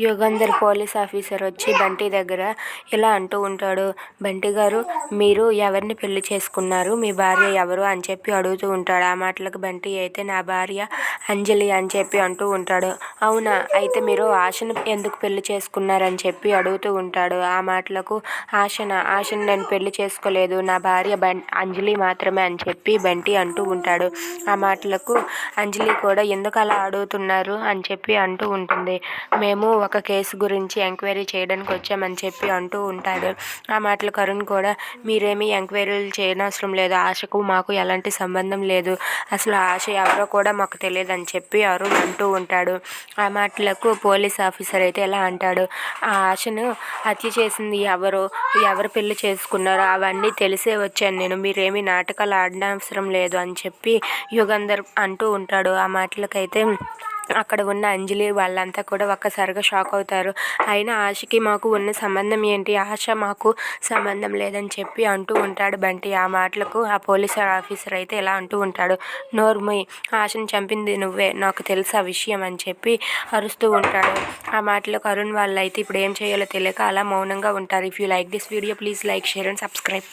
Yugandhar police officer వచ్చి బంటి దగ్గర ఇలా అంటూ ఉంటాడు. బంటి గారు, మీరు ఎవరిని పెళ్లి చేసుకున్నారు, మీ భార్య ఎవరు అని చెప్పి అడుగుతూ ఉంటాడు. ఆ మాటలకు బంటి అయితే నా భార్య అంజలి అని చెప్పి అంటూ ఉంటాడు. అవునా, అయితే మీరు ఆశను ఎందుకు పెళ్లి చేసుకున్నారని చెప్పి అడుగుతూ ఉంటాడు. ఆ మాటలకు ఆశను నేను పెళ్లి చేసుకోలేదు, నా భార్య అంజలి మాత్రమే అని చెప్పి బంటి అంటూ ఉంటాడు. ఆ మాటలకు అంజలి కూడా ఎందుకు అలా అడుగుతున్నారు అని చెప్పి అంటూ ఉంటుంది. మేము ఒక కేసు గురించి ఎంక్వైరీ చేయడానికి వచ్చామని చెప్పి అంటూ ఉంటాడు. ఆ మాటలకు అరుణ్ కూడా మీరేమీ ఎంక్వైరీలు చేయనవసరం లేదు, ఆశకు మాకు ఎలాంటి సంబంధం లేదు, అసలు ఆశ ఎవరో కూడా మాకు తెలియదు అని చెప్పి అరుణ్ అంటూ ఉంటాడు. ఆ మాటలకు పోలీస్ ఆఫీసర్ అయితే ఎలా అంటాడు, ఆ ఆశను హత్య చేసింది ఎవరు పెళ్లి చేసుకున్నారో అవన్నీ తెలిసే వచ్చాను నేను, మీరేమీ నాటకాలు ఆడనవసరం లేదు అని చెప్పి యుగంధర్ అంటూ ఉంటాడు. ఆ మాటలకైతే అక్కడ ఉన్న అంజలి వాళ్ళంతా కూడా ఒక్కసారిగా షాక్ అవుతారు. అయినా ఆశకి మాకు ఉన్న సంబంధం ఏంటి, ఆశ మాకు సంబంధం లేదని చెప్పి అంటూ ఉంటాడు బంటి. ఆ మాటలకు ఆ పోలీస్ ఆఫీసర్ అయితే ఎలా అంటూ ఉంటాడు, నోర్మూయ్, ఆశను చంపింది నువ్వే, నాకు తెలుసు ఆ విషయం అని చెప్పి అరుస్తూ ఉంటాడు. ఆ మాటలకు అరుణ్ వాళ్ళు అయితే ఇప్పుడు ఏం చేయాలో తెలియక అలా మౌనంగా ఉంటారు. If you like this video please like, share and subscribe.